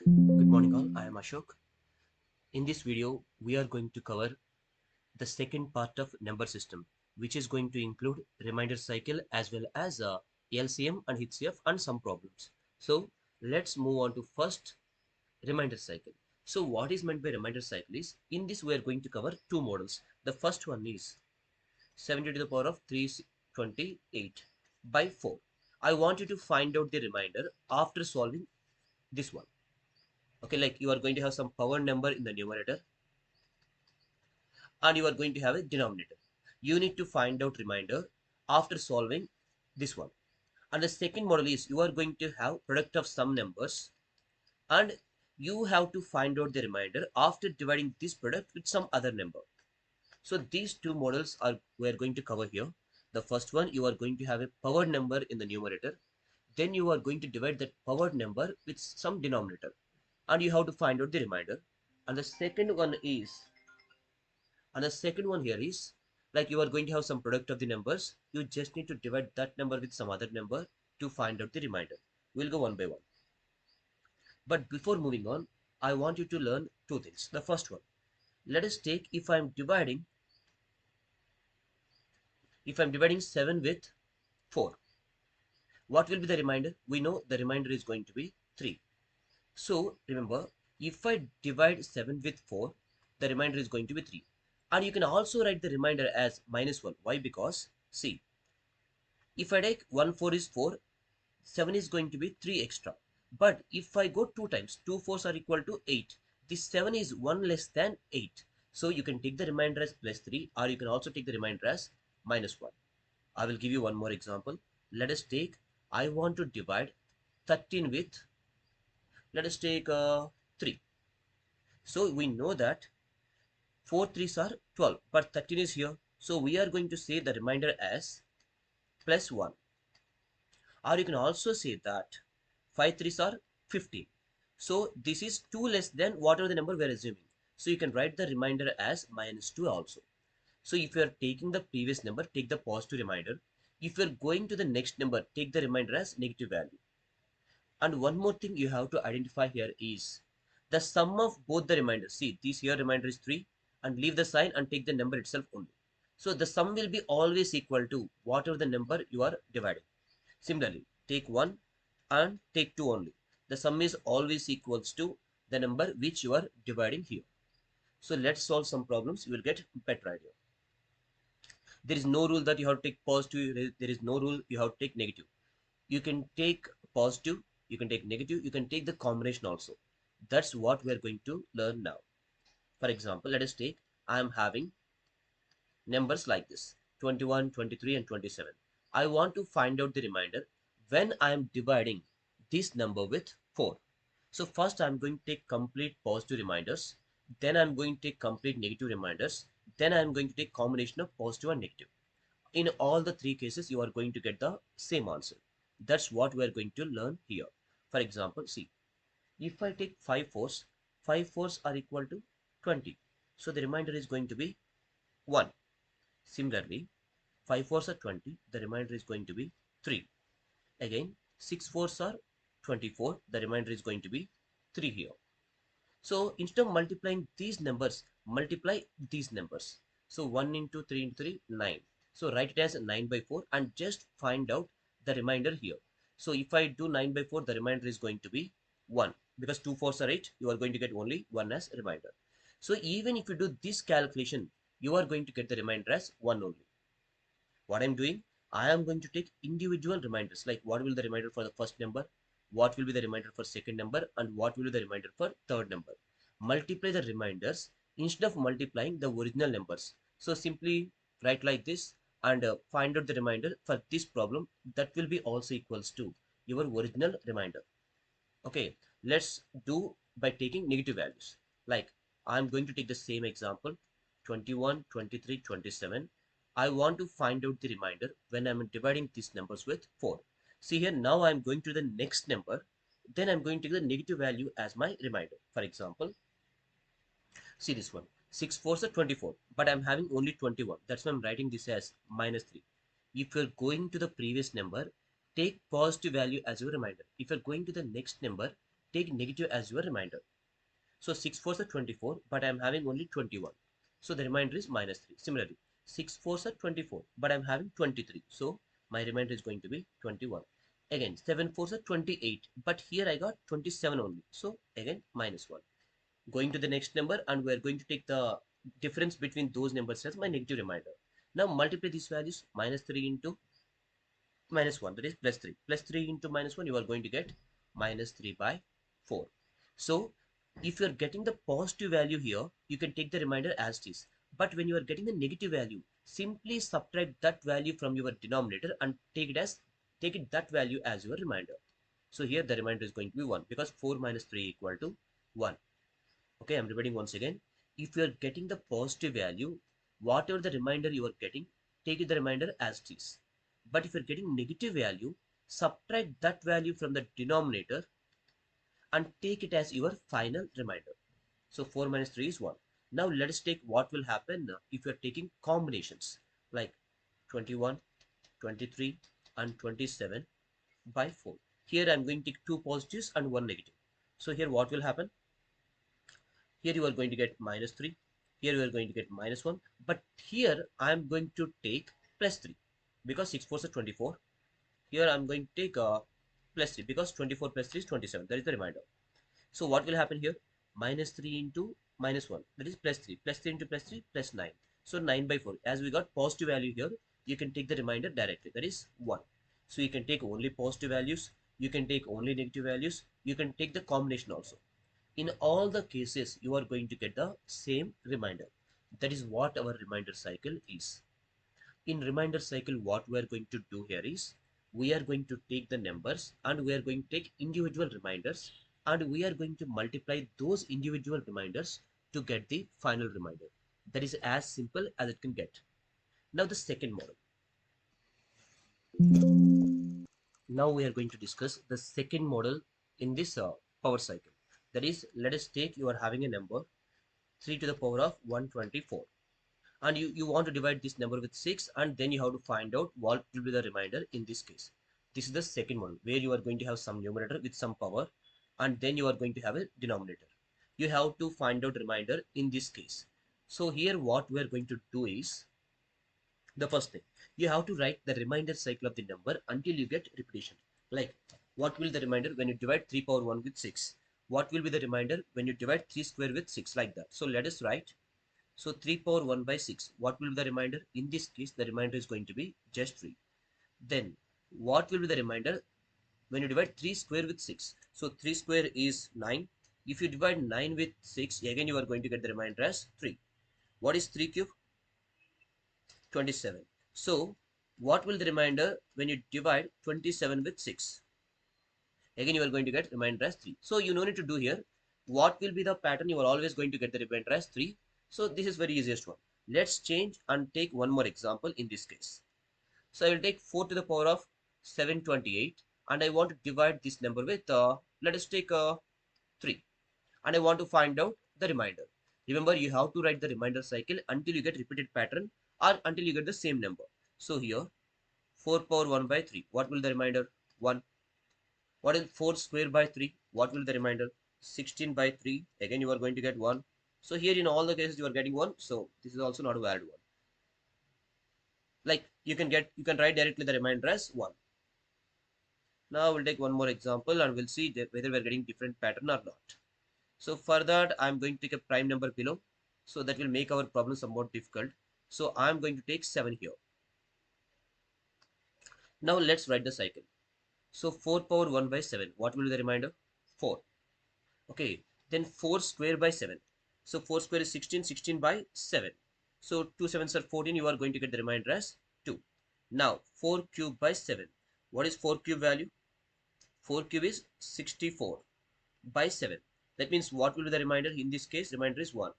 Good morning all, I am Ashok. In this video, we are going to cover the second part of number system, which is going to include remainder cycle as well as LCM and HCF and some problems. So let's move on to first remainder cycle. So what is meant by remainder cycle is, in this we are going to cover two models. The first one is 70 to the power of 328 by 4. I want you to find out the remainder after solving this one. Okay, like you are going to have some power number in the numerator and you are going to have a denominator. You need to find out remainder after solving this one. And the second model is, you are going to have product of some numbers and you have to find out the remainder after dividing this product with some other number. So these two models are we are going to cover here. The first one, you are going to have a power number in the numerator. Then you are going to divide that power number with some denominator and you have to find out the remainder. And the second one is, and the second one here is, like you are going to have some product of the numbers. You just need to divide that number with some other number to find out the remainder. We'll go one by one. But before moving on, I want you to learn two things. The first one, let us take if I'm dividing 7 with 4, what will be the remainder? We know the remainder is going to be 3. So remember, if I divide 7 with 4, the remainder is going to be 3. And you can also write the remainder as minus 1. Why? Because see, if I take 1 4 is 4, 7 is going to be 3 extra. But if I go 2 times, 2 4s are equal to 8. This 7 is 1 less than 8. So you can take the remainder as plus 3 or you can also take the remainder as minus 1. I will give you one more example. Let us take, I want to divide 13 with, let us take 3. So we know that 4 3s are 12, but 13 is here. So we are going to say the remainder as plus 1. Or you can also say that 5 3s are 15. So this is 2 less than whatever the number we are assuming. So you can write the remainder as minus 2 also. So if you are taking the previous number, take the positive remainder. If you are going to the next number, take the remainder as negative value. And one more thing you have to identify here is the sum of both the reminders. See, this here remainder is 3 and leave the sign and take the number itself only. So the sum will be always equal to whatever the number you are dividing. Similarly, take 1 and take 2 only. The sum is always equals to the number which you are dividing here. So let's solve some problems. You will get better idea. There is no rule that you have to take positive. There is no rule you have to take negative. You can take positive, you can take negative, you can take the combination also. That's what we are going to learn now. For example, let us take, I am having numbers like this, 21, 23 and 27. I want to find out the remainder when I am dividing this number with 4. So first I am going to take complete positive reminders, then I am going to take complete negative reminders, then I am going to take combination of positive and negative. In all the three cases, you are going to get the same answer. That's what we are going to learn here. For example, see, if I take 5 fours are equal to 20. So the remainder is going to be 1. Similarly, 5 fours are 20. The remainder is going to be 3. Again, 6 fours are 24. The remainder is going to be 3 here. So instead of multiplying these numbers, multiply these numbers. So 1 into 3 into 3, 9. So write it as 9 by 4 and just find out the remainder here. So if I do 9 by 4, the remainder is going to be 1. Because 2 fours are 8, you are going to get only 1 as remainder. So even if you do this calculation, you are going to get the remainder as 1 only. What I'm doing, I am going to take individual reminders, like what will the remainder for the first number, what will be the remainder for second number, and what will be the remainder for third number. Multiply the reminders instead of multiplying the original numbers. So simply write like this and find out the remainder for this problem. That will be also equals to your original remainder. Okay, let's do by taking negative values. Like I'm going to take the same example, 21, 23, 27. I want to find out the remainder when I'm dividing these numbers with 4. See here, now I'm going to the next number. Then I'm going to take the negative value as my remainder. For example, see this one. 6 fours are 24, but I'm having only 21. That's why I'm writing this as minus 3. If you're going to the previous number, take positive value as your reminder. If you're going to the next number, take negative as your remainder. So 6 fours are 24, but I am having only 21. So the remainder is minus 3. Similarly, 6 fours are 24, but I am having 23. So my remainder is going to be 21. Again, 7 fours are 28, but here I got 27 only. So again, minus 1. Going to the next number, and we are going to take the difference between those numbers as my negative remainder. Now multiply these values. Minus 3 into minus 1, that is plus 3. Plus 3 into minus 1, you are going to get minus 3 by 4. So if you are getting the positive value here, you can take the remainder as it is. But when you are getting the negative value, simply subtract that value from your denominator and take it that value as your remainder. So here the remainder is going to be 1, because 4 minus 3 equal to 1. Okay, I'm repeating once again. If you are getting the positive value, whatever the remainder you are getting, take the remainder as it is. But if you're getting negative value, subtract that value from the denominator and take it as your final remainder. So 4 minus 3 is 1. Now let us take what will happen if you're taking combinations like 21, 23 and 27 by 4. Here I'm going to take two positives and one negative. So here what will happen? Here you are going to get minus 3. Here you are going to get minus 1. But here I am going to take plus 3 because 6 4 is 24. Here I am going to take plus 3 because 24 plus 3 is 27. That is the remainder. So what will happen here? Minus 3 into minus 1. That is plus 3. Plus 3 into plus 3 plus 9. So 9 by 4. As we got positive value here, you can take the remainder directly. That is 1. So you can take only positive values. You can take only negative values. You can take the combination also. In all the cases, you are going to get the same remainder. That is what our remainder cycle is. In remainder cycle, what we are going to do here is, we are going to take the numbers and we are going to take individual reminders, and we are going to multiply those individual reminders to get the final remainder. That is as simple as it can get. Now the second model. Now we are going to discuss the second model in this power cycle. That is, let us take, you are having a number 3 to the power of 124, and you want to divide this number with 6, and then you have to find out what will be the remainder in this case. This is the second one, where you are going to have some numerator with some power, and then you are going to have a denominator. You have to find out remainder in this case. So here what we are going to do is, the first thing, you have to write the remainder cycle of the number until you get repetition. Like, what will the remainder when you divide 3 power 1 with 6? What will be the remainder when you divide 3 square with 6? Like that. So let us write. So 3 power 1 by 6. What will be the remainder? In this case, the remainder is going to be just 3. Then, what will be the remainder when you divide 3 square with 6? So 3 square is 9. If you divide 9 with 6, again you are going to get the remainder as 3. What is 3 cube? 27. So, what will the remainder when you divide 27 with 6? Again you are going to get remainder as 3. So, you no need to do here. What will be the pattern? You are always going to get the remainder as 3. So, this is very easiest one. Let's change and take one more example in this case. So, I will take 4 to the power of 728, and I want to divide this number with, let us take 3, and I want to find out the remainder. Remember, you have to write the remainder cycle until you get repeated pattern or until you get the same number. So here, 4 power 1 by 3. What will the remainder? 1. What is 4 square by 3? What will the remainder? 16 by 3. Again, you are going to get 1. So here in all the cases, you are getting 1. So this is also not a valid one. Like, you can write directly the remainder as 1. Now we'll take one more example and we'll see whether we're getting different pattern or not. So for that, I'm going to take a prime number below. So that will make our problem somewhat difficult. So I'm going to take 7 here. Now let's write the cycle. So 4 power 1 by 7. What will be the remainder? 4. Okay. Then 4 square by 7. So 4 square is 16. 16 by 7. So 2 sevens are 14. You are going to get the remainder as 2. Now 4 cube by 7. What is 4 cube value? 4 cube is 64 by 7. That means what will be the remainder? In this case, remainder is 1.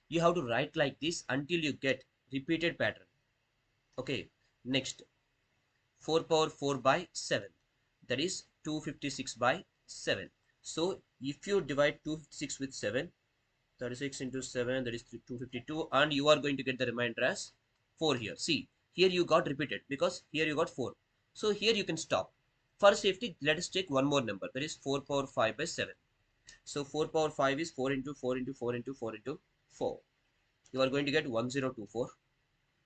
You have to write like this until you get repeated pattern. Okay. Next, 4 power 4 by 7. That is 256 by 7. So if you divide 256 with 7, 36 into 7, that is 252, and you are going to get the remainder as 4 here. See, here you got repeated because here you got 4. So here you can stop. For safety, let us take one more number, that is 4 power 5 by 7. So 4 power 5 is 4 into 4 into 4 into 4 into 4. You are going to get 1024.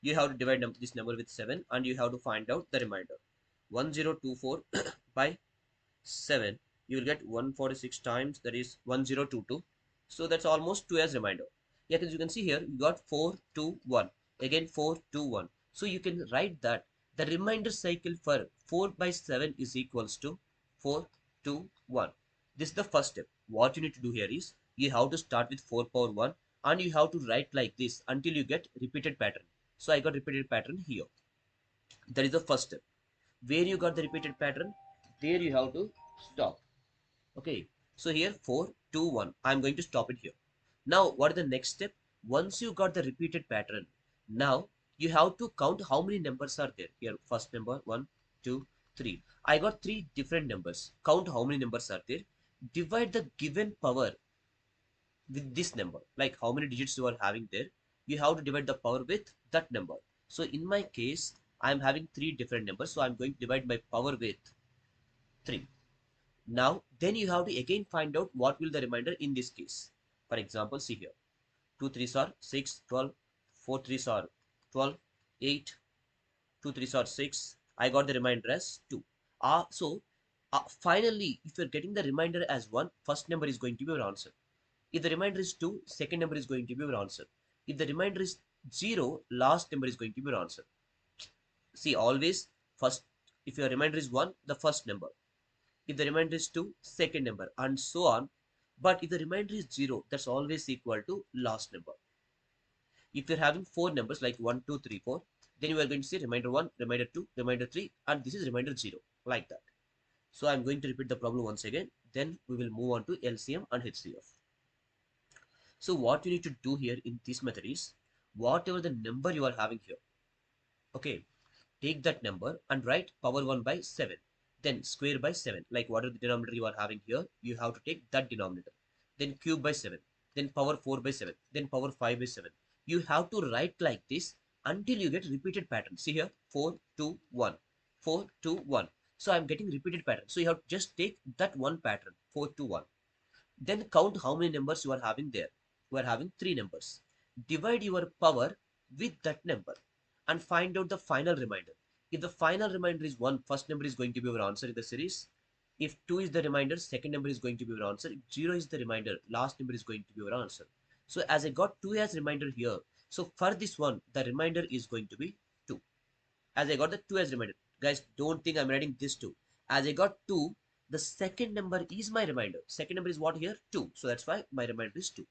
You have to divide this number with 7 and you have to find out the remainder. 1024 by 7, you will get 146 times, that is 1022. So that's almost 2 as remainder. Yet as you can see here, you got 421, again 421. So you can write that the remainder cycle for 4 by 7 is equals to 421. This is the first step. What you need to do here is you have to start with 4 power 1 and you have to write like this until you get repeated pattern. So I got repeated pattern here. That is the first step. Where you got the repeated pattern, there you have to stop. Okay, so here 4 2 1, I'm going to stop it here. Now what is the next step? Once you got the repeated pattern, now you have to count how many numbers are there. Here first number 1 2 3, I got three different numbers. Count how many numbers are there, divide the given power with this number, like how many digits you are having there, you have to divide the power with that number. So in my case, I'm having three different numbers, so I'm going to divide my power with 3. Now, then you have to again find out what will the remainder in this case. For example, see here. 2 3s are 6, 12, 4 3s are 12, 8, 2 3s are 6. I got the remainder as 2. Finally, if you're getting the remainder as 1, first number is going to be your answer. If the remainder is 2, second number is going to be your answer. If the remainder is 0, last number is going to be your answer. See, always first, if your remainder is 1, the first number. If the remainder is 2, second number, and so on. But if the remainder is 0, that's always equal to last number. If you're having 4 numbers like 1 2 3 4, then you are going to say remainder 1, remainder 2, remainder 3, and this is remainder 0, like that. So I'm going to repeat the problem once again, then we will move on to LCM and HCF. So what you need to do here in this method is, whatever the number you are having here, okay, take that number and write power 1 by 7, then square by 7, like whatever the denominator you are having here, you have to take that denominator, then cube by 7, then power 4 by 7, then power 5 by 7. You have to write like this until you get repeated pattern. See here, 4 2 1, 4 2 1. So I'm getting repeated pattern, so you have to just take that one pattern, 4 2 1. Then count how many numbers you are having there. You are having 3 numbers. Divide your power with that number and find out the final remainder. If the final remainder is 1, first number is going to be your answer in the series. If 2 is the remainder, second number is going to be your answer. If 0 is the remainder, last number is going to be your answer. So as I got 2 as remainder here, so for this one, the remainder is going to be 2. As I got the 2 as remainder. Guys, don't think I'm writing this 2. As I got 2, the second number is my remainder. Second number is what here? 2. So that's why my remainder is 2.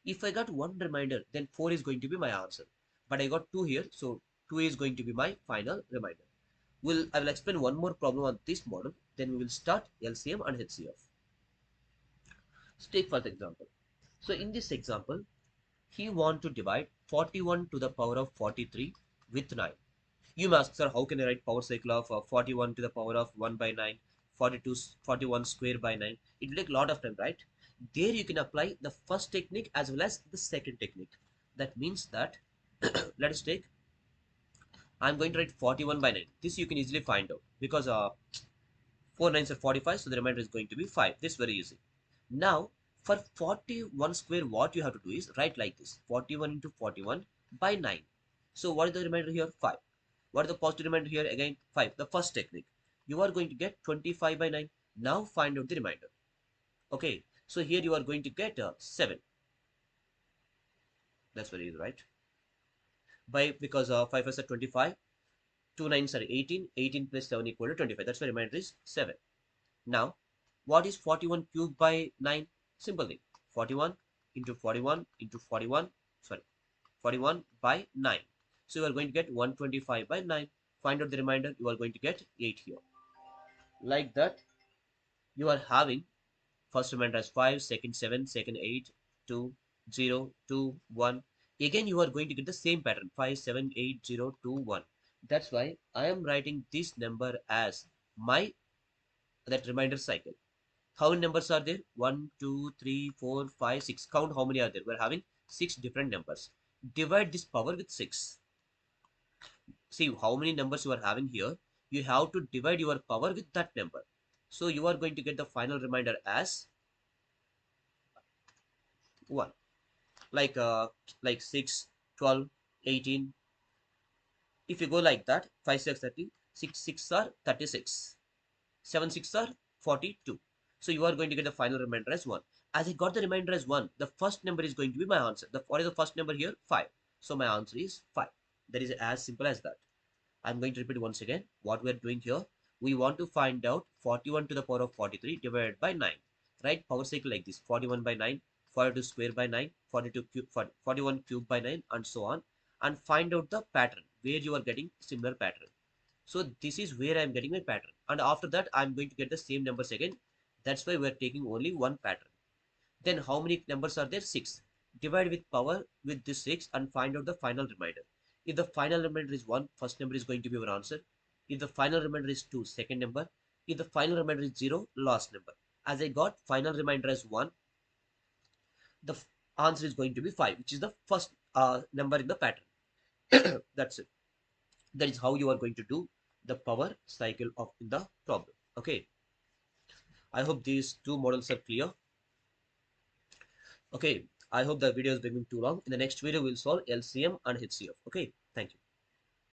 If I got one remainder, then 4 is going to be my answer. But I got 2 here, so 2 is going to be my final remainder. I will explain one more problem on this model, then we will start LCM and HCF. So take first example. So in this example, he want to divide 41 to the power of 43 with 9. You may ask, sir, how can I write power cycle of 41 to the power of 1 by 9, 41 square by 9? It will take a lot of time, right? There you can apply the first technique as well as the second technique. That means that, let us take, I'm going to write 41 by 9. This you can easily find out because 4 9s are 45, so the remainder is going to be 5. This is very easy. Now, for 41 square, what you have to do is write like this, 41 into 41 by 9. So what is the remainder here? 5. What is the positive remainder here? Again, 5. The first technique. You are going to get 25 by 9. Now find out the remainder. Okay, so here you are going to get 7. That's very easy, right? Because 5 is 25, 2 9s are 18, 18 plus 7 equal to 25. That's why remainder is 7. Now, what is 41 cubed by 9? Simple thing. 41 into 41 into 41, 41 by 9. So you are going to get 125 by 9. Find out the remainder, you are going to get 8 here. Like that, you are having first remainder as 5, second 7, second 8, 2, 0, 2, 1. Again, you are going to get the same pattern, 5, 7, 8, 0, 2, 1. That's why I am writing this number as that remainder cycle. How many numbers are there? 1, 2, 3, 4, 5, 6. Count how many are there. We're having 6 different numbers. Divide this power with 6. See how many numbers you are having here. you have to divide your power with that number. So you are going to get the final remainder as 1. Like like 6, 12, 18. If you go like that, 5 6 30, 6 6 are 36, 7 6 are 42. So you are going to get the final remainder as 1. As I got the remainder as 1, the first number is going to be my answer. What is the first number here? 5. So my answer is 5. That is as simple as that. I'm going to repeat once again what we are doing here. We want to find out 41 to the power of 43 divided by 9. Right? Power cycle like this: 41 by 9, 42 square by 9, 42 cube, 41 cube by 9, and so on. And find out the pattern where you are getting similar pattern. So this is where I'm getting my pattern. And after that, I'm going to get the same numbers again. That's why we're taking only one pattern. Then how many numbers are there? 6. Divide with power with this 6 and find out the final remainder. If the final remainder is 1, first number is going to be our answer. If the final remainder is 2, second number. If the final remainder is 0, last number. As I got final remainder as 1, the answer is going to be 5, which is the first number in the pattern. That's it. That is how you are going to do the power cycle of in the problem. Okay. I hope these two models are clear. Okay, I hope the video is becoming too long. In the next video, we'll solve LCM and HCF. Okay, thank you.